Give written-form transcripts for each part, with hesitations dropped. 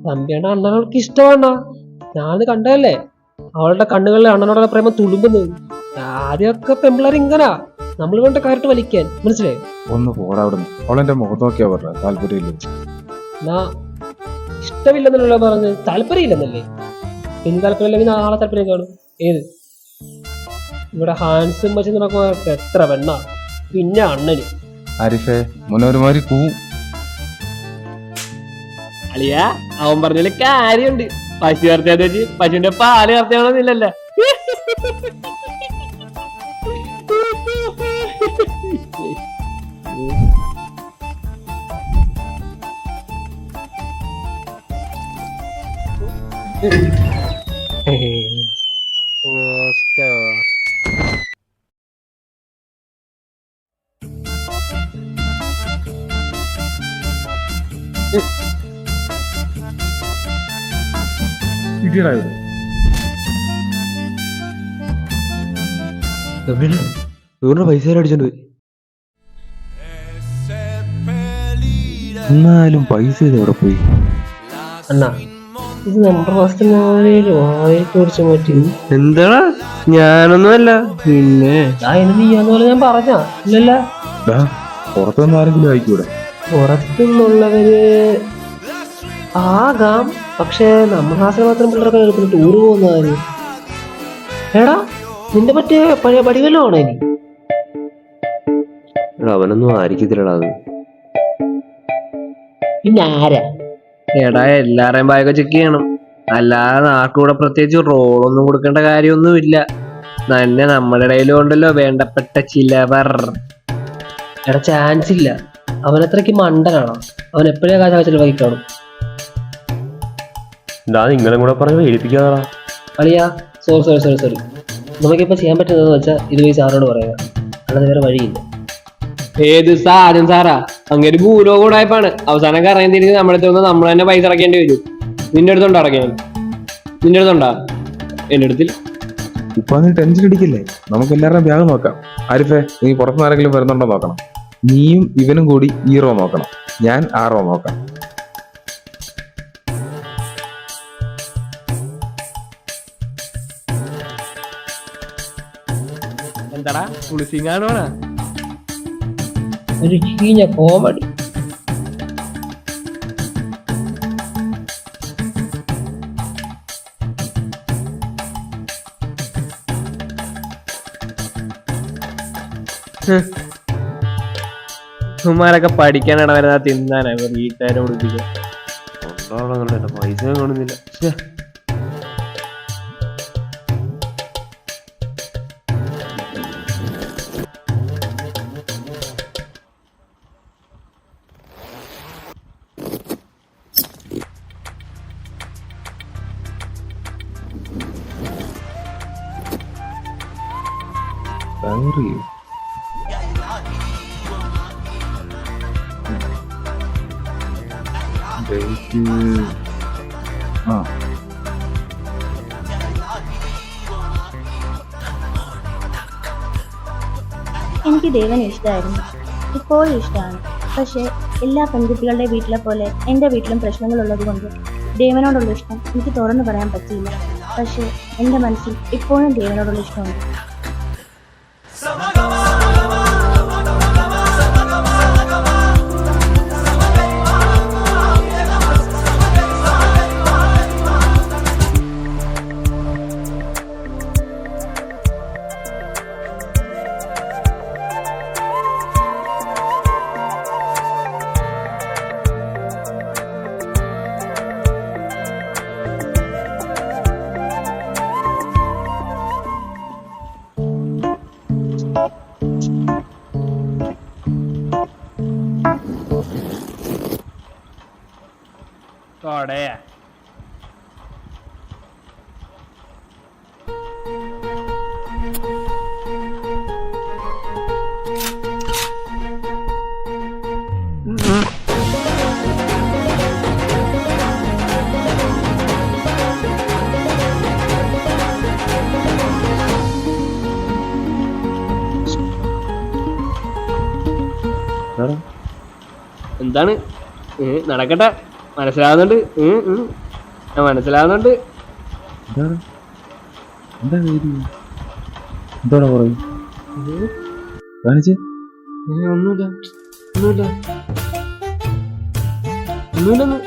തമ്പിയുടെ അണ്ണനവൾക്ക് ഇഷ്ടമാണ്. ഞാനത് കണ്ടതല്ലേ, അവളുടെ കണ്ണുകളിൽ അണ്ണനോടുള്ള പ്രേമം തുളുമ്പുന്നത്. ആദ്യമൊക്കെ പെമ്പിളർ ഇങ്ങനാ, നമ്മൾ വേണ്ട കാര്യത്ത് വലിക്കാൻ, മനസ്സിലായോ? ഒന്ന് പോടാ അവിടുന്ന്. അവളെന്റെ മുഖത്ത് നോക്കിയാ പറഞ്ഞ താല്പര്യമില്ല. എന്നാ ഇഷ്ടമില്ലെന്നല്ലോ പറഞ്ഞ്, താല്പര്യമില്ലെന്നല്ലേ? എന്ത് താല്പര്യമില്ലെങ്കിൽ നാളെ താല്പര്യം കാണും. ഏത് ഇവിടെ ഹാൻസും വെച്ച് നടക്കുക എത്ര പെണ്ണ, പിന്നെ അണ്ണന്. ആരിഫേ മുന്നൊരുമാതിരി അളിയ അവൻ പറഞ്ഞതിൽ കാര്യമുണ്ട്. പശു കറച്ചാന്ന് വെച്ച് പശുവിന്റെ പാല് കറച്ചാണെന്നില്ലല്ലോ. പൈസ അടിച്ചോണ്ട് പോയി. എന്നാലും പൈസ ഇതെവിടെ പോയി? അണ്ണാ ഇത് നമ്മുടെ മാസത്തെ മാറ്റി. എന്താടാ, ഞാനൊന്നുമല്ല. പിന്നെ നീയാന്ന് ഞാൻ പറഞ്ഞ ഇല്ലല്ല. പുറത്തുനിന്ന് ആരെങ്കിലും ആയിക്കൂടെ? പുറത്തുനിന്നുള്ളവര് ആകാം, പക്ഷെ നമ്മുടെ ക്ലാസ്സിൽ മാത്രം പിള്ളേർക്ക് എടുത്തിന് ടൂർ പോകുന്നവര്. എടാ നിന്റെ മറ്റേ പഴയ പടിവല്ലോ ആണോ ഇനി? അവനൊന്നും ആയിരിക്കത്തില്ലടാ അത്. പിന്നെ ആരാ? എടാ എല്ലാരെയും ബാഗൊക്കെ ചെക്ക് ചെയ്യണം, അല്ലാതെ നാട്ടുകൂടെ പ്രത്യേകിച്ച് റോളൊന്നും കൊടുക്കേണ്ട കാര്യമൊന്നുമില്ല. തന്നെ നമ്മുടെ ഇടയിലും ഉണ്ടല്ലോ വേണ്ടപ്പെട്ട ചിലവർ. എടാ ചാൻസ് ഇല്ല, അവനത്രയ്ക്ക് മണ്ടനാണോ? അവൻ എപ്പോഴാ കാശ് ചിലവാക്കി കാണും. നിങ്ങളെ കൂടെ പറഞ്ഞ് ഏൽപ്പിക്കാതാ. അളിയാ സോറി. നമുക്കിപ്പോ ചെയ്യാൻ പറ്റുന്നതെന്ന് വെച്ചാൽ ഇത് പോയി സാറിനോട് പറയുക, അല്ലാതെ വേറെ വഴിയില്ല. ഏത് സാധനം സാറാ? അങ്ങനെ ഭൂലോകം കൂടായ്പാണ്. അവസാനം കറങ്ങി തിരിഞ്ഞ് നമ്മുടെ അടുത്ത് നമ്മൾ തന്നെ പൈസ അടക്കേണ്ടി വരും. നിന്റെ അടുത്തുണ്ടോ അടക്കാൻ? നിന്റെ അടുത്തുണ്ടാ? എന്റെ അടുത്തിൽ. ഇപ്പൊ നീ ടെൻഷൻ അടിക്കില്ലേ? നമുക്ക് എല്ലാവരുടെയും ബാഗ് നോക്കാം. ആരിഫേ നീ പുറത്തുനിന്ന് ആരെങ്കിലും വരുന്നുണ്ടോ നോക്കണം. നീയും ഇവനും കൂടി ഈ റോ നോക്കണം, ഞാൻ ആ റോ നോക്കാം. എന്താടാ പുളിസിങ്ങാണോ? ഒരു ചീഞ്ഞ കോമഡി. ഉമ്മാരൊക്കെ പഠിക്കാനാണ് വരുന്ന, തിന്നാനാ വീട്ടുകാരെ കുടിപ്പിക്കാൻ. പൈസ കാണുന്നില്ല. എനിക്ക് ദേവനെ ഇഷ്ടമായിരുന്നു, ഇപ്പോഴും ഇഷ്ടമാണ്. പക്ഷേ എല്ലാ പെൺകുട്ടികളുടെ വീട്ടിലെ പോലെ എൻ്റെ വീട്ടിലും പ്രശ്നങ്ങളുള്ളത് കൊണ്ട് ദേവനോടുള്ള ഇഷ്ടം എനിക്ക് തുറന്നു പറയാൻ പറ്റിയില്ല. പക്ഷേ എൻ്റെ മനസ്സിൽ ഇപ്പോഴും ദേവനോടുള്ള ഇഷ്ടമുണ്ട്. കൊടയാ എന്താണ് നടക്കട്ടെ. മനസ്സിലാവുന്നുണ്ട്. മനസ്സിലാവുന്നുണ്ട്. എന്താണ് എന്താ പേര് എന്തോടാ പറയും കാണിച്ചേ ഒന്നുമില്ല ഒന്നുമില്ല ഒന്നുമില്ലെന്ന്.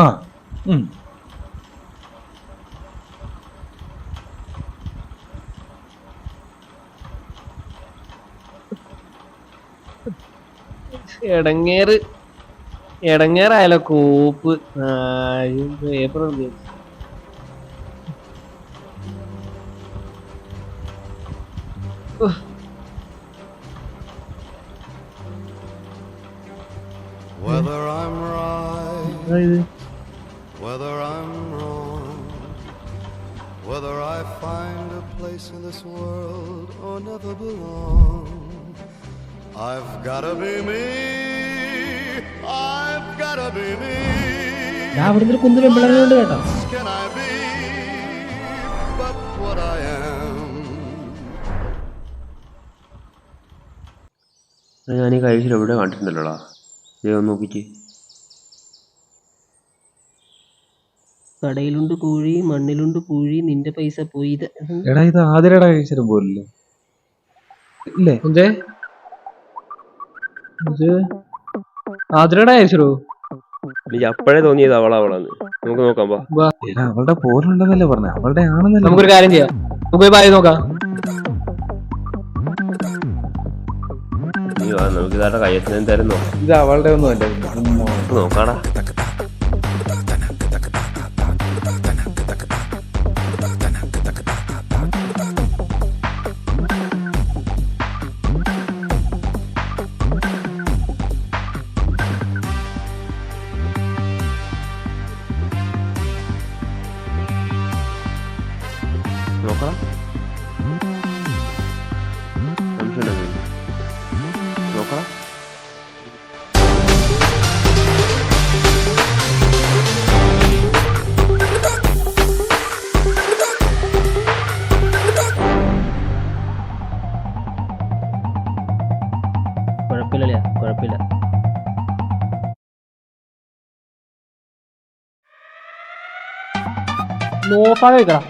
ആ ഉം. എടങ്ങേറായാലോ കോപ്പ്. പേപ്പർ Whether I'm right, അതായത് whether I'm wrong, whether I find a place in this world or never belong, I've gotta be me, I've gotta be me. ഞാൻ അവിടെ നിന്ന് കുന്തിലും പിള്ളേരുണ്ട് കേട്ടോ. Can I be but what I am? ഞാൻ ഈ കഴിച്ചിൽ എവിടെ കണ്ടിട്ടുണ്ടല്ലോടാ. ദൈവം നോക്കിച്ച്. കടയിലുണ്ട് പൂഴി, മണ്ണിലുണ്ട് പൂഴി, നിന്റെ പൈസ പോയി. എടാ ഇത് ആതിരയുടെ കഴിച്ചിട്ട് പോലല്ലേ ഇല്ലേ എന്തേ ഇത് ആതിരയുടെ അയച്ചോ? എനിക്ക് അപ്പോഴേ തോന്നിയത് അവളാന്ന്. നമുക്ക് നോക്കാം. എടാ അവളുടെ പോലുണ്ടെന്നല്ലേ പറഞ്ഞ അവളുടെ ആണെന്നല്ലേ. നമുക്കൊരു കാര്യം ചെയ്യാം, നമുക്ക് പോയി നോക്കാം. നമുക്ക് ഇതാരുടെ കയ്യത്തിന് എന്തായാലും ഇത് അവളുടെ ഒന്നും അല്ല നോക്കാടാ. നോക്കാം. നോക്കാം. കുഴപ്പമില്ല കുഴപ്പമില്ല. നോക്കാതെ വെക്കണം.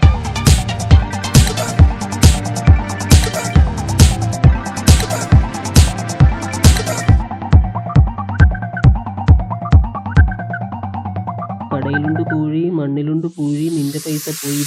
കടയിലുണ്ട് പൂഴി, മണ്ണിലുണ്ട് പൂഴി, നിന്റെ പൈസ പോയി.